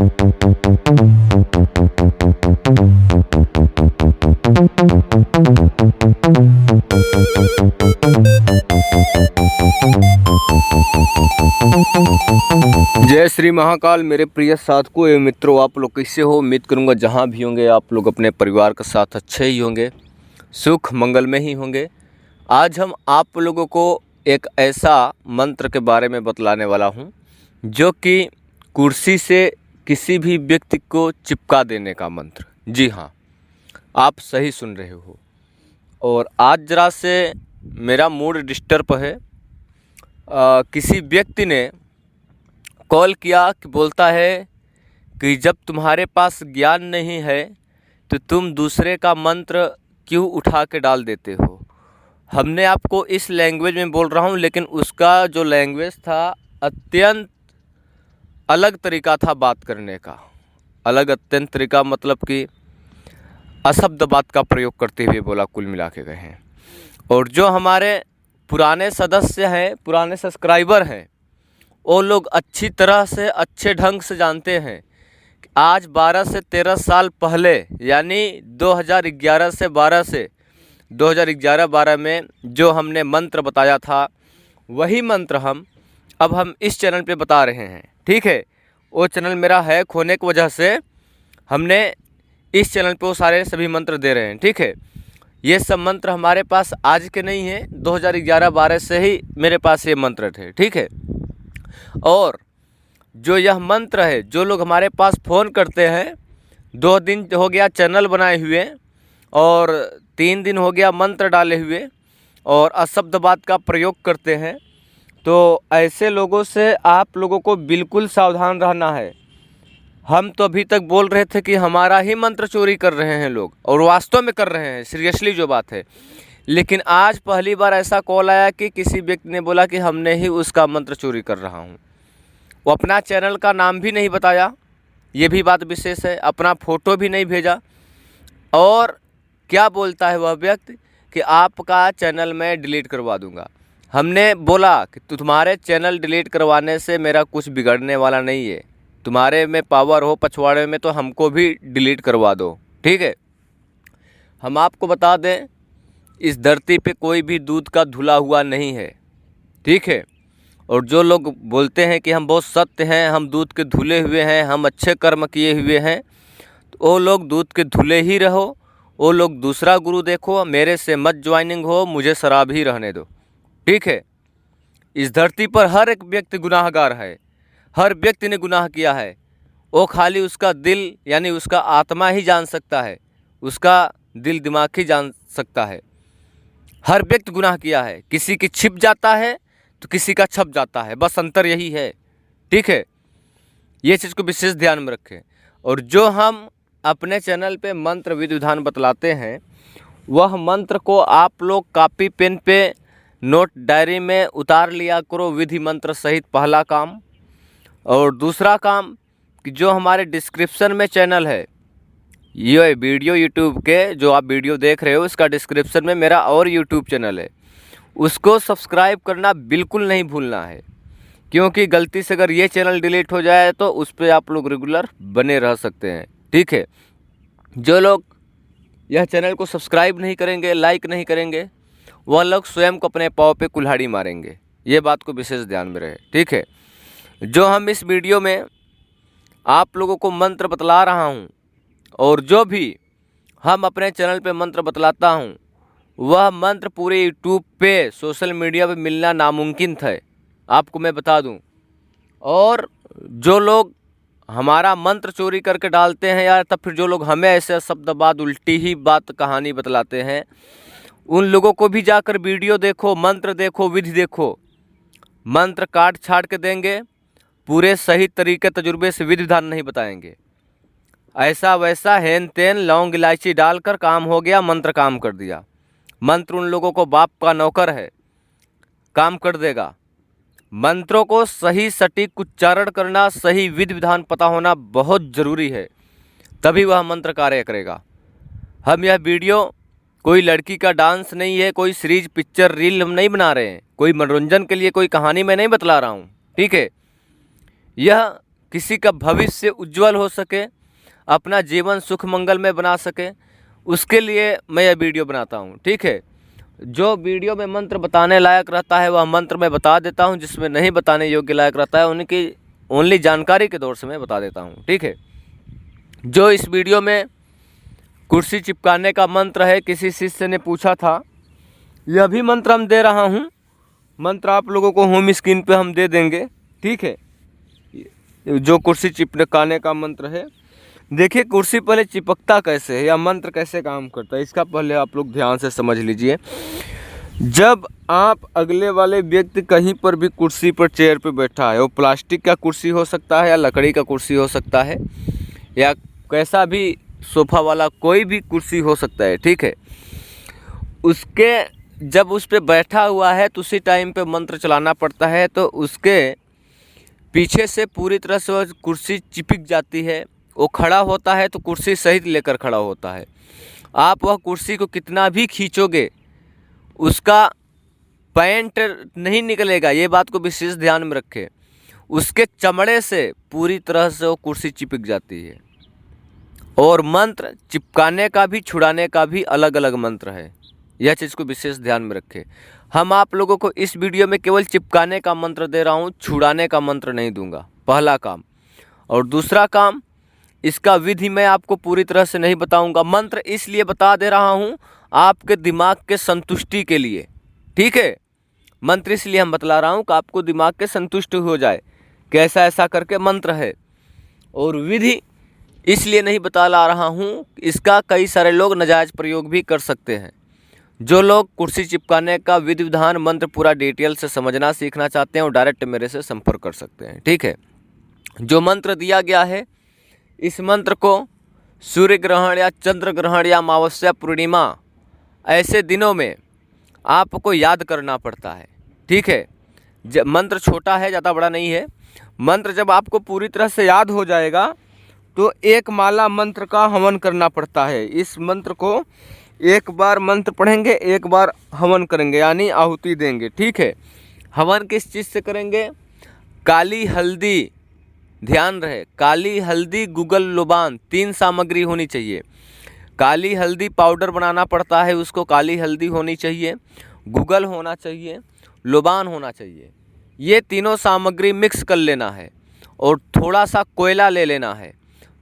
जय श्री महाकाल। मेरे प्रिय साधकों एवं मित्रों, आप लोग कैसे हो? उम्मीद करूंगा जहां भी होंगे आप लोग अपने परिवार के साथ अच्छे ही होंगे, सुख मंगल में ही होंगे। आज हम आप लोगों को एक ऐसा मंत्र के बारे में बतलाने वाला हूं जो कि कुर्सी से किसी भी व्यक्ति को चिपका देने का मंत्र। जी हाँ, आप सही सुन रहे हो। और आज जरा से मेरा मूड डिस्टर्ब है। किसी व्यक्ति ने कॉल किया कि बोलता है कि जब तुम्हारे पास ज्ञान नहीं है तो तुम दूसरे का मंत्र क्यों उठा के डाल देते हो। हमने आपको इस लैंग्वेज में बोल रहा हूँ, लेकिन उसका जो लैंग्वेज था अत्यंत अलग तरीका था बात करने का। अत्यंत तरीका मतलब कि अशब्द बात का प्रयोग करते हुए बोला, कुल मिला के गए हैं। और जो हमारे पुराने सदस्य हैं, पुराने सब्सक्राइबर हैं, वो लोग अच्छी तरह से अच्छे ढंग से जानते हैं कि आज 12 से 13 साल पहले, यानी 2011 से 2011-12 में जो हमने मंत्र बताया था, वही मंत्र हम इस चैनल पे बता रहे हैं। ठीक है, वो चैनल मेरा हैक होने की वजह से हमने इस चैनल पे वो सारे सभी मंत्र दे रहे हैं। ठीक है, ये सब मंत्र हमारे पास आज के नहीं हैं, 2011-12 से ही मेरे पास ये मंत्र थे। ठीक है, और जो यह मंत्र है, जो लोग हमारे पास फ़ोन करते हैं, 2 दिन हो गया चैनल बनाए हुए और 3 दिन हो गया मंत्र डाले हुए और अशब्द बात का प्रयोग करते हैं, तो ऐसे लोगों से आप लोगों को बिल्कुल सावधान रहना है। हम तो अभी तक बोल रहे थे कि हमारा ही मंत्र चोरी कर रहे हैं लोग, और वास्तव में कर रहे हैं, सीरियसली जो बात है। लेकिन आज पहली बार ऐसा कॉल आया कि किसी व्यक्ति ने बोला कि हमने ही उसका मंत्र चोरी कर रहा हूँ। वो अपना चैनल का नाम भी नहीं बताया, ये भी बात विशेष है, अपना फ़ोटो भी नहीं भेजा। और क्या बोलता है वह व्यक्ति कि आपका चैनल मैं डिलीट करवा दूँगा। हमने बोला कि तुम्हारे चैनल डिलीट करवाने से मेरा कुछ बिगड़ने वाला नहीं है, तुम्हारे में पावर हो पछवाड़े में तो हमको भी डिलीट करवा दो। ठीक है, हम आपको बता दें, इस धरती पे कोई भी दूध का धुला हुआ नहीं है। ठीक है, और जो लोग बोलते हैं कि हम बहुत सत्य हैं, हम दूध के धुले हुए हैं, हम अच्छे कर्म किए हुए हैं, तो वो लोग दूध के धुले ही रहो। वो लोग दूसरा गुरु देखो, मेरे से मत ज्वाइनिंग हो, मुझे शराब ही रहने दो। ठीक है, इस धरती पर हर एक व्यक्ति गुनाहगार है, हर व्यक्ति ने गुनाह किया है। वो खाली उसका दिल यानी उसका आत्मा ही जान सकता है, उसका दिल दिमाग ही जान सकता है। हर व्यक्ति गुनाह किया है, किसी की छिप जाता है तो किसी का छप जाता है, बस अंतर यही है। ठीक है, ये चीज़ को विशेष ध्यान में रखें। और जो हम अपने चैनल पे मंत्र विधि विधान बतलाते हैं, वह मंत्र को आप लोग कॉपी पेन पे नोट डायरी में उतार लिया करो, विधि मंत्र सहित, पहला काम। और दूसरा काम कि जो हमारे डिस्क्रिप्शन में चैनल है, ये वीडियो यूट्यूब के जो आप वीडियो देख रहे हो, इसका डिस्क्रिप्शन में मेरा और यूट्यूब चैनल है, उसको सब्सक्राइब करना बिल्कुल नहीं भूलना है। क्योंकि गलती से अगर ये चैनल डिलीट हो जाए तो उस पर आप लोग रेगुलर बने रह सकते हैं। ठीक है, जो लोग यह चैनल को सब्सक्राइब नहीं करेंगे, लाइक नहीं करेंगे, वह लोग स्वयं को अपने पाँव पे कुल्हाड़ी मारेंगे। ये बात को विशेष ध्यान में रहे। ठीक है, जो हम इस वीडियो में आप लोगों को मंत्र बतला रहा हूँ, और जो भी हम अपने चैनल पे मंत्र बतलाता हूँ, वह मंत्र पूरे यूट्यूब पे, सोशल मीडिया पे मिलना नामुमकिन है, आपको मैं बता दूं। और जो लोग हमारा मंत्र चोरी करके डालते हैं यार, तब फिर जो लोग हमें ऐसे शब्द बात, उल्टी ही बात, कहानी बतलाते हैं, उन लोगों को भी जाकर वीडियो देखो, मंत्र देखो, विधि देखो। मंत्र काट छाट के देंगे, पूरे सही तरीके तजुर्बे से विधि विधान नहीं बताएंगे। ऐसा वैसा हेन तेन लौंग इलायची डालकर काम हो गया, मंत्र काम कर दिया। मंत्र उन लोगों को बाप का नौकर है, काम कर देगा। मंत्रों को सही सटीक उच्चारण करना, सही विधि विधान पता होना बहुत ज़रूरी है, तभी वह मंत्र कार्य करेगा। हम यह वीडियो कोई लड़की का डांस नहीं है, कोई सीरीज पिक्चर रील हम नहीं बना रहे हैं, कोई मनोरंजन के लिए कोई कहानी मैं नहीं बतला रहा हूँ। ठीक है, यह किसी का भविष्य उज्जवल हो सके, अपना जीवन सुख मंगल में बना सके, उसके लिए मैं यह वीडियो बनाता हूँ। ठीक है, जो वीडियो में मंत्र बताने लायक रहता है वह मंत्र मैं बता देता हूँ, जिसमें नहीं बताने योग्य लायक रहता है उनकी ओनली जानकारी के तौर से मैं बता देता हूँ। ठीक है, जो इस वीडियो में कुर्सी चिपकाने का मंत्र है, किसी शिष्य ने पूछा था, यह भी मंत्र हम दे रहा हूँ। मंत्र आप लोगों को होम स्क्रीन पे हम दे देंगे। ठीक है, जो कुर्सी चिपकाने का मंत्र है, देखिए कुर्सी पहले चिपकता कैसे है या मंत्र कैसे काम करता है, इसका पहले आप लोग ध्यान से समझ लीजिए। जब आप अगले वाले व्यक्ति कहीं पर भी कुर्सी पर चेयर पे बैठा है, वो प्लास्टिक का कुर्सी हो सकता है या लकड़ी का कुर्सी हो सकता है या कैसा भी सोफा वाला कोई भी कुर्सी हो सकता है। ठीक है, उसके जब उस पर बैठा हुआ है तो उसी टाइम पे मंत्र चलाना पड़ता है, तो उसके पीछे से पूरी तरह से वह कुर्सी चिपक जाती है। वो खड़ा होता है तो कुर्सी सहित लेकर खड़ा होता है। आप वह कुर्सी को कितना भी खींचोगे उसका पैंट नहीं निकलेगा, ये बात को विशेष ध्यान में रखें। उसके चमड़े से पूरी तरह से वो कुर्सी चिपक जाती है। और मंत्र चिपकाने का भी छुड़ाने का भी अलग अलग मंत्र है, यह चीज़ को विशेष ध्यान में रखें। हम आप लोगों को इस वीडियो में केवल चिपकाने का मंत्र दे रहा हूँ, छुड़ाने का मंत्र नहीं दूंगा, पहला काम। और दूसरा काम, इसका विधि मैं आपको पूरी तरह से नहीं बताऊंगा। मंत्र इसलिए बता दे रहा हूँ आपके दिमाग के संतुष्टि के लिए। ठीक है, मंत्र इसलिए हम बतला रहा हूँ कि आपको दिमाग के संतुष्ट हो जाए कि ऐसा ऐसा करके मंत्र है। और विधि इसलिए नहीं बता ला रहा हूँ, इसका कई सारे लोग नाजायज़ प्रयोग भी कर सकते हैं। जो लोग कुर्सी चिपकाने का विधि विधान मंत्र पूरा डिटेल से समझना सीखना चाहते हैं वो डायरेक्ट मेरे से संपर्क कर सकते हैं। ठीक है, जो मंत्र दिया गया है, इस मंत्र को सूर्य ग्रहण या चंद्र ग्रहण या अमावस्या पूर्णिमा ऐसे दिनों में आपको याद करना पड़ता है। ठीक है, मंत्र छोटा है, ज़्यादा बड़ा नहीं है। मंत्र जब आपको पूरी तरह से याद हो जाएगा तो एक माला मंत्र का हवन करना पड़ता है। इस मंत्र को एक बार मंत्र पढ़ेंगे, एक बार हवन करेंगे, यानी आहुति देंगे। ठीक है, हवन किस चीज़ से करेंगे? काली हल्दी, ध्यान रहे, काली हल्दी, गुगल, लोबान, 3 सामग्री होनी चाहिए। काली हल्दी पाउडर बनाना पड़ता है, उसको काली हल्दी होनी चाहिए, गुगल होना चाहिए, लोबान होना चाहिए। ये तीनों सामग्री मिक्स कर लेना है और थोड़ा सा कोयला ले लेना है।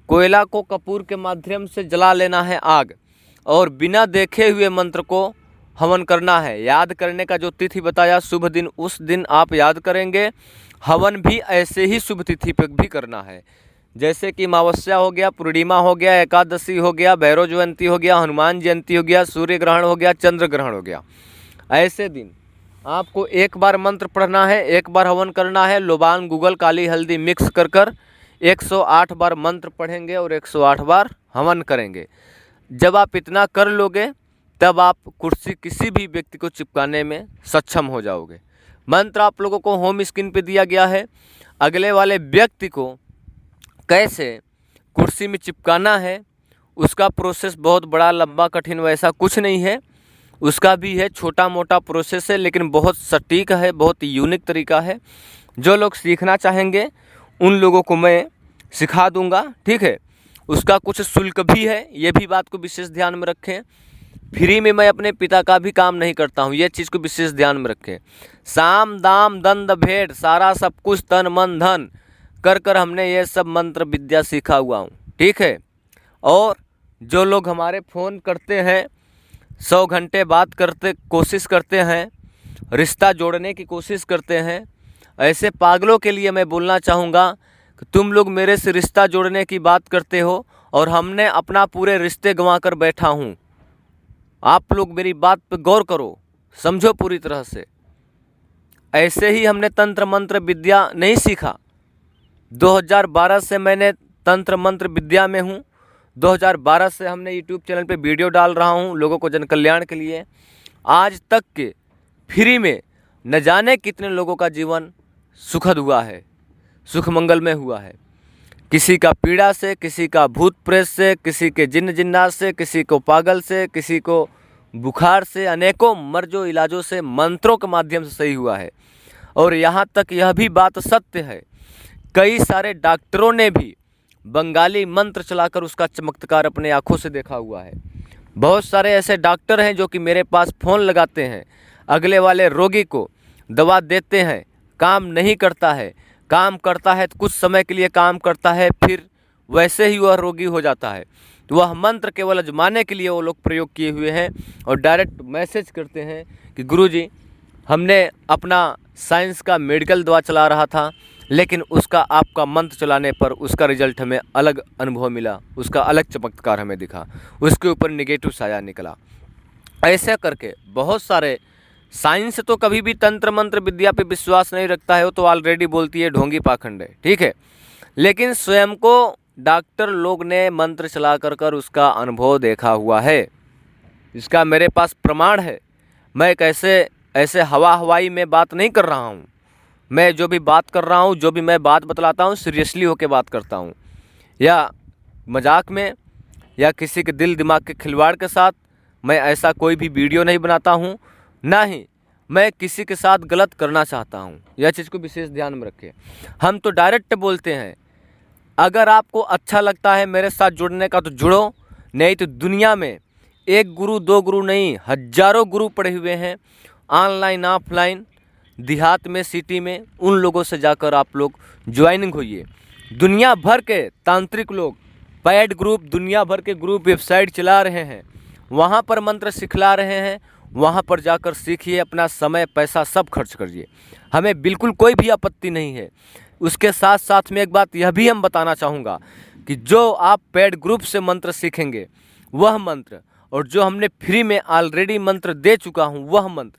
कोयला को कपूर के माध्यम से जला लेना है आग, और बिना देखे हुए मंत्र को हवन करना है। याद करने का जो तिथि बताया, शुभ दिन, उस दिन आप याद करेंगे। हवन भी ऐसे ही शुभ तिथि पर भी करना है, जैसे कि अमावस्या हो गया, पूर्णिमा हो गया, एकादशी हो गया, भैरव जयंती हो गया, हनुमान जयंती हो गया, सूर्य ग्रहण हो गया, चंद्र ग्रहण हो गया। ऐसे दिन आपको एक बार मंत्र पढ़ना है, एक बार हवन करना है। लोबान, गुगल, काली हल्दी मिक्स कर कर 108 बार मंत्र पढ़ेंगे और 108 बार हवन करेंगे। जब आप इतना कर लोगे तब आप कुर्सी किसी भी व्यक्ति को चिपकाने में सक्षम हो जाओगे। मंत्र आप लोगों को होम स्क्रीन पे दिया गया है। अगले वाले व्यक्ति को कैसे कुर्सी में चिपकाना है, उसका प्रोसेस बहुत बड़ा, लंबा, कठिन वैसा कुछ नहीं है। उसका भी है, छोटा मोटा प्रोसेस है, लेकिन बहुत सटीक है, बहुत यूनिक तरीका है। जो लोग सीखना चाहेंगे उन लोगों को मैं सिखा दूंगा। ठीक है, उसका कुछ शुल्क भी है, ये भी बात को विशेष ध्यान में रखें। फ्री में मैं अपने पिता का भी काम नहीं करता हूँ, ये चीज़ को विशेष ध्यान में रखें। साम दाम दंड भेंट सारा सब कुछ तन मन धन कर कर हमने ये सब मंत्र विद्या सीखा हुआ हूँ। ठीक है, और जो लोग हमारे फ़ोन करते हैं, 100 घंटे बात करते कोशिश करते हैं, रिश्ता जोड़ने की कोशिश करते हैं, ऐसे पागलों के लिए मैं बोलना चाहूँगा कि तुम लोग मेरे से रिश्ता जोड़ने की बात करते हो और हमने अपना पूरे रिश्ते गंवा कर बैठा हूँ। आप लोग मेरी बात पर गौर करो, समझो पूरी तरह से। ऐसे ही हमने तंत्र मंत्र विद्या नहीं सीखा। 2012 से मैंने तंत्र मंत्र विद्या में हूँ। 2012 से हमने यूट्यूब चैनल पे वीडियो डाल रहा हूँ लोगों को जन कल्याण के लिए। आज तक के फ्री में न जाने कितने लोगों का जीवन सुखद हुआ है, सुख मंगल में हुआ है। किसी का पीड़ा से, किसी का भूत प्रेत से, किसी के जिन्न जिन्नात से, किसी को पागल से, किसी को बुखार से, अनेकों मर्जों इलाजों से मंत्रों के माध्यम से सही हुआ है। और यहाँ तक यह भी बात सत्य है कई सारे डॉक्टरों ने भी बंगाली मंत्र चलाकर उसका चमत्कार अपने आँखों से देखा हुआ है। बहुत सारे ऐसे डॉक्टर हैं जो कि मेरे पास फ़ोन लगाते हैं, अगले वाले रोगी को दवा देते हैं, काम नहीं करता है, काम करता है तो कुछ समय के लिए काम करता है, फिर वैसे ही वह रोगी हो जाता है। तो वह मंत्र केवल आजमाने के लिए वो लोग प्रयोग किए हुए हैं और डायरेक्ट मैसेज करते हैं कि गुरुजी, हमने अपना साइंस का मेडिकल दवा चला रहा था, लेकिन उसका आपका मंत्र चलाने पर उसका रिजल्ट हमें अलग अनुभव मिला, उसका अलग चमत्कार हमें दिखा, उसके ऊपर निगेटिव साया निकला। ऐसे करके बहुत सारे साइंस तो कभी भी तंत्र मंत्र विद्या पे विश्वास नहीं रखता है, वो तो ऑलरेडी बोलती है ढोंगी पाखंड है, ठीक है। लेकिन स्वयं को डॉक्टर लोग ने मंत्र चला कर उसका अनुभव देखा हुआ है, इसका मेरे पास प्रमाण है। मैं कैसे ऐसे हवाई में बात नहीं कर रहा हूँ, मैं जो भी बात कर रहा हूँ, जो भी मैं बात बतलाता हूँ, सीरियसली होकर बात करता हूँ, या मजाक में या किसी के दिल दिमाग के खिलवाड़ के साथ मैं ऐसा कोई भी वीडियो नहीं बनाता हूँ, ना ही मैं किसी के साथ गलत करना चाहता हूँ। यह चीज़ को विशेष ध्यान में रखें। हम तो डायरेक्ट बोलते हैं, अगर आपको अच्छा लगता है मेरे साथ जुड़ने का तो जुड़ो, नहीं तो दुनिया में एक गुरु दो गुरु नहीं, हजारों गुरु पड़े हुए हैं, ऑनलाइन ऑफलाइन, देहात में सिटी में। उन लोगों से जाकर आप लोग ज्वाइनिंग होइए। दुनिया भर के तांत्रिक लोग पैड ग्रुप, दुनिया भर के ग्रुप वेबसाइट चला रहे हैं, वहाँ पर मंत्र सिखला रहे हैं, वहाँ पर जाकर सीखिए, अपना समय पैसा सब खर्च करिए, हमें बिल्कुल कोई भी आपत्ति नहीं है। उसके साथ साथ में एक बात यह भी हम बताना चाहूँगा कि जो आप पेड ग्रुप से मंत्र सीखेंगे वह मंत्र, और जो हमने फ्री में ऑलरेडी मंत्र दे चुका हूँ वह मंत्र,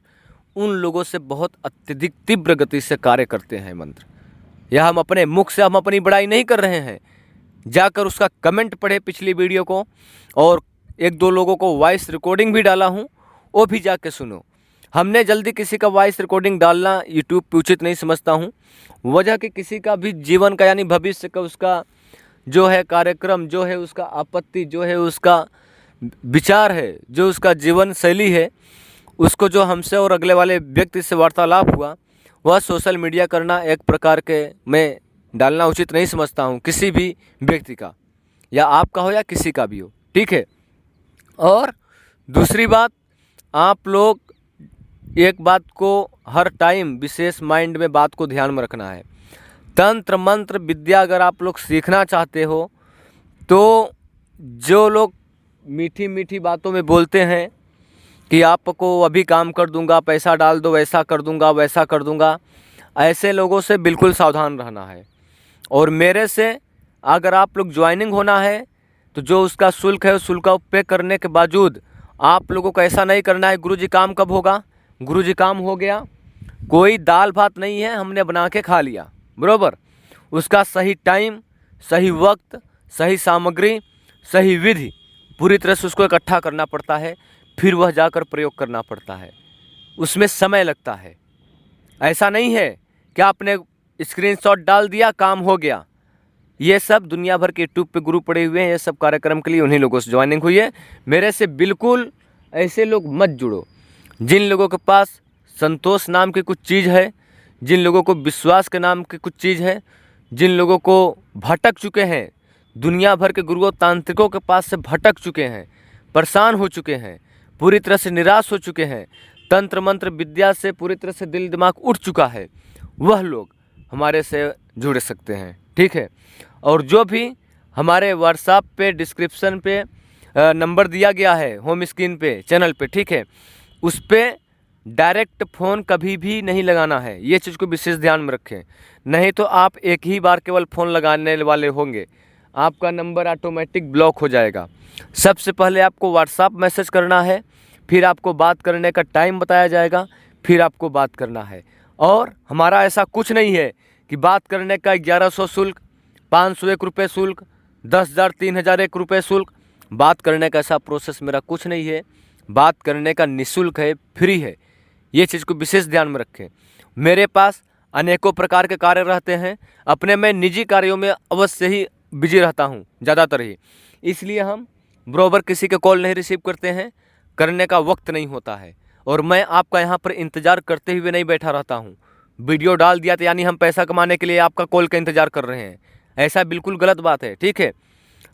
उन लोगों से बहुत अत्यधिक तीव्र गति से कार्य करते हैं मंत्र। यह हम अपने मुख से हम अपनी बड़ाई नहीं कर रहे हैं, जाकर उसका कमेंट पढ़े पिछली वीडियो को, और एक दो लोगों को वॉइस रिकॉर्डिंग भी डाला हूँ, वो भी जाके सुनो। हमने जल्दी किसी का वॉइस रिकॉर्डिंग डालना यूट्यूब पे उचित नहीं समझता हूँ, वजह कि किसी का भी जीवन का यानी भविष्य का उसका जो है कार्यक्रम, जो है उसका आपत्ति, जो है उसका विचार है, जो उसका जीवन शैली है, उसको जो हमसे और अगले वाले व्यक्ति से वार्तालाप हुआ वह सोशल मीडिया करना एक प्रकार के मैं डालना उचित नहीं समझता हूँ, किसी भी व्यक्ति का, या आपका हो या किसी का भी हो, ठीक है। और दूसरी बात, आप लोग एक बात को हर टाइम विशेष माइंड में बात को ध्यान में रखना है। तंत्र मंत्र विद्या अगर आप लोग सीखना चाहते हो तो जो लोग मीठी मीठी बातों में बोलते हैं कि आपको अभी काम कर दूंगा, पैसा डाल दो, ऐसा कर दूंगा, वैसा कर दूंगा, ऐसे लोगों से बिल्कुल सावधान रहना है। और मेरे से अगर आप लोग ज्वाइनिंग होना है तो जो उसका शुल्क है उस शुल्क का पे करने के बावजूद आप लोगों को ऐसा नहीं करना है गुरुजी काम कब होगा, गुरुजी काम हो गया, कोई दाल भात नहीं है हमने बना के खा लिया, बरोबर। उसका सही टाइम, सही वक्त, सही सामग्री, सही विधि, पूरी तरह से उसको इकट्ठा करना पड़ता है, फिर वह जाकर प्रयोग करना पड़ता है, उसमें समय लगता है। ऐसा नहीं है कि आपने स्क्रीनशॉट डाल दिया काम हो गया। ये सब दुनिया भर के यूट्यूब पे गुरु पड़े हुए हैं, ये सब कार्यक्रम के लिए उन्हीं लोगों से ज्वाइनिंग हुई है। मेरे से बिल्कुल ऐसे लोग मत जुड़ो जिन लोगों के पास संतोष नाम की कुछ चीज़ है, जिन लोगों को विश्वास के नाम की कुछ चीज़ है, जिन लोगों को भटक चुके हैं, दुनिया भर के गुरुओं तांत्रिकों के पास से भटक चुके हैं, परेशान हो चुके हैं, पूरी तरह से निराश हो चुके हैं, तंत्र मंत्र विद्या से पूरी तरह से दिल दिमाग उठ चुका है, वह लोग हमारे से जुड़ सकते हैं, ठीक है। और जो भी हमारे व्हाट्सएप पे डिस्क्रिप्शन पे नंबर दिया गया है होम स्क्रीन पे चैनल पे, ठीक है, उस पर डायरेक्ट फ़ोन कभी भी नहीं लगाना है, ये चीज़ को विशेष ध्यान में रखें, नहीं तो आप एक ही बार केवल फ़ोन लगाने वाले होंगे, आपका नंबर ऑटोमेटिक ब्लॉक हो जाएगा। सबसे पहले आपको व्हाट्सएप मैसेज करना है, फिर आपको बात करने का टाइम बताया जाएगा, फिर आपको बात करना है। और हमारा ऐसा कुछ नहीं है कि बात करने का 1100 शुल्क, 501 रुपये शुल्क, 10,000 3,000 1 रुपये शुल्क, बात करने का ऐसा प्रोसेस मेरा कुछ नहीं है। बात करने का निःशुल्क है, फ्री है, ये चीज़ को विशेष ध्यान में रखें। मेरे पास अनेकों प्रकार के कार्य रहते हैं, अपने मैं निजी कार्यों में अवश्य ही बिजी रहता हूँ ज़्यादातर ही, इसलिए हम बराबर किसी के कॉल नहीं रिसीव करते हैं, करने का वक्त नहीं होता है। और मैं आपका यहाँ पर इंतज़ार करते हुए नहीं बैठा रहता हूँ, वीडियो डाल दिया तो यानी हम पैसा कमाने के लिए आपका कॉल का इंतज़ार कर रहे हैं। ऐसा बिल्कुल गलत बात है, ठीक है।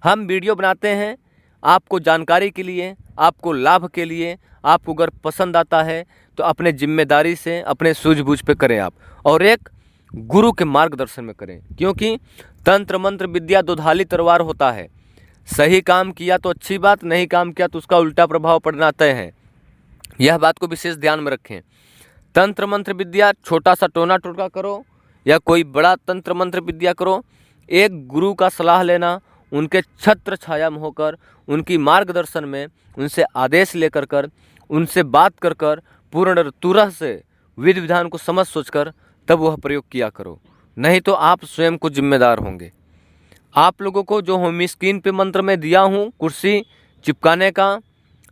हम वीडियो बनाते हैं आपको जानकारी के लिए, आपको लाभ के लिए। आपको अगर पसंद आता है तो अपने जिम्मेदारी से, अपने सूझबूझ पे करें आप, और एक गुरु के मार्गदर्शन में करें, क्योंकि तंत्र मंत्र विद्या दुधाली तलवार होता है। सही काम किया तो अच्छी बात, नहीं काम किया तो उसका उल्टा प्रभाव पड़ना तय है। यह बात को विशेष ध्यान में रखें। तंत्र मंत्र विद्या छोटा सा टोना टोटका करो या कोई बड़ा तंत्र मंत्र विद्या करो, एक गुरु का सलाह लेना, उनके छत्र छाया में होकर, उनकी मार्गदर्शन में, उनसे आदेश लेकर कर, उनसे बात कर कर, पूर्ण तरह से विधि विधान को समझ सोचकर तब वह प्रयोग किया करो, नहीं तो आप स्वयं को जिम्मेदार होंगे। आप लोगों को जो होम स्क्रीन पे मंत्र में दिया हूँ कुर्सी चिपकाने का,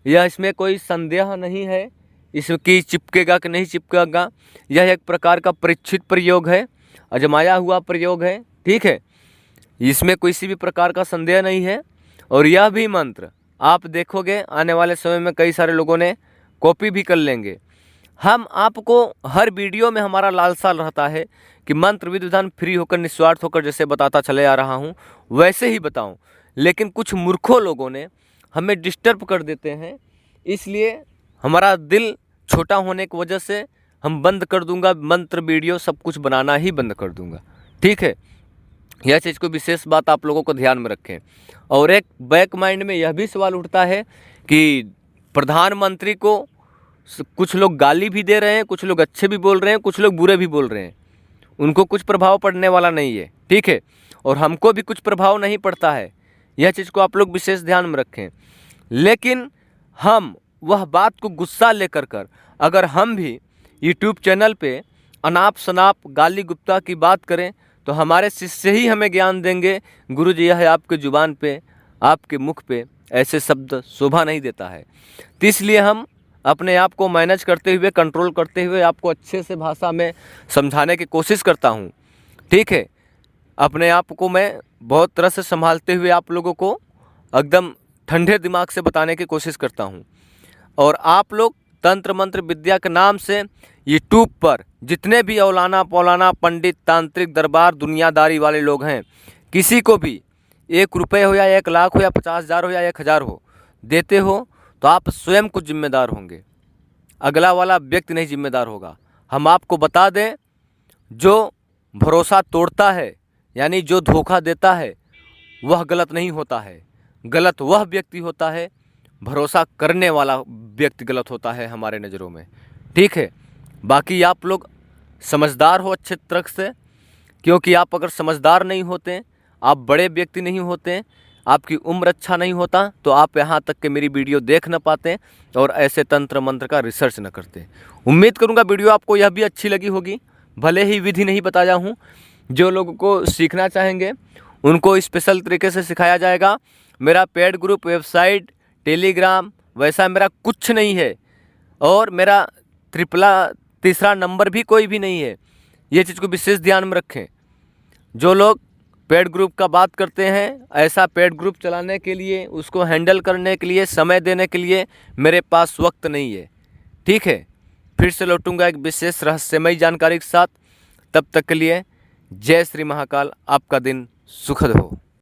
यह इसमें कोई संदेह नहीं है इसकी चिपकेगा कि नहीं चिपकेगा। यह एक प्रकार का परीक्षित प्रयोग है, आजमाया हुआ प्रयोग है, ठीक है। इसमें किसी भी प्रकार का संदेह नहीं है। और यह भी मंत्र आप देखोगे आने वाले समय में कई सारे लोगों ने कॉपी भी कर लेंगे। हम आपको हर वीडियो में हमारा लालसा रहता है कि मंत्र विधि विधान फ्री होकर निस्वार्थ होकर जैसे बताता चले आ रहा हूँ वैसे ही बताऊँ, लेकिन कुछ मूर्खों लोगों ने हमें डिस्टर्ब कर देते हैं, इसलिए हमारा दिल छोटा होने की वजह से हम बंद कर दूंगा, मंत्र वीडियो सब कुछ बनाना ही बंद कर दूंगा, ठीक है। यह चीज़ को विशेष बात आप लोगों को ध्यान में रखें। और एक बैक माइंड में यह भी सवाल उठता है कि प्रधानमंत्री को कुछ लोग गाली भी दे रहे हैं, कुछ लोग अच्छे भी बोल रहे हैं, कुछ लोग बुरे भी बोल रहे हैं, उनको कुछ प्रभाव पड़ने वाला नहीं है, ठीक है। और हमको भी कुछ प्रभाव नहीं पड़ता है, यह चीज़ को आप लोग विशेष ध्यान में रखें। लेकिन हम वह बात को गुस्सा लेकर कर अगर हम भी यूट्यूब चैनल पे अनाप शनाप गाली गुप्ता की बात करें तो हमारे शिष्य ही हमें ज्ञान देंगे, गुरुजी यह आपके जुबान पे, आपके मुख पे ऐसे शब्द शोभा नहीं देता है। तो इसलिए हम अपने आप को मैनेज करते हुए, कंट्रोल करते हुए आपको अच्छे से भाषा में समझाने की कोशिश करता हूँ, ठीक है। अपने आप को मैं बहुत तरह से संभालते हुए आप लोगों को एकदम ठंडे दिमाग से बताने की कोशिश करता हूँ। और आप लोग तंत्र मंत्र विद्या के नाम से यूट्यूब पर जितने भी औलाना पौलाना पंडित तांत्रिक दरबार दुनियादारी वाले लोग हैं, किसी को भी 1 रुपये हो या 1 लाख हो या 50,000 हो या 1,000 हो देते हो तो आप स्वयं को जिम्मेदार होंगे, अगला वाला व्यक्ति नहीं जिम्मेदार होगा। हम आपको बता दें, जो भरोसा तोड़ता है यानी जो धोखा देता है वह गलत नहीं होता है, गलत वह व्यक्ति होता है, भरोसा करने वाला व्यक्ति गलत होता है हमारे नज़रों में, ठीक है। बाकी आप लोग समझदार हो अच्छे तरह से, क्योंकि आप अगर समझदार नहीं होते, आप बड़े व्यक्ति नहीं होते, आपकी उम्र अच्छा नहीं होता तो आप यहाँ तक के मेरी वीडियो देख न पाते और ऐसे तंत्र मंत्र का रिसर्च न करते। उम्मीद करूँगा वीडियो आपको यह भी अच्छी लगी होगी, भले ही विधि नहीं बताया हूँ। जो लोगों को सीखना चाहेंगे उनको स्पेशल तरीके से सिखाया जाएगा। मेरा पेड ग्रुप, वेबसाइट, टेलीग्राम वैसा मेरा कुछ नहीं है, और मेरा तीसरा नंबर भी कोई भी नहीं है। ये चीज़ को विशेष ध्यान में रखें। जो लोग पेड ग्रुप का बात करते हैं, ऐसा पेड ग्रुप चलाने के लिए, उसको हैंडल करने के लिए, समय देने के लिए मेरे पास वक्त नहीं है, ठीक है। फिर से लौटूंगा एक विशेष रहस्यमयी जानकारी के साथ। तब तक के लिए जय श्री महाकाल। आपका दिन सुखद हो।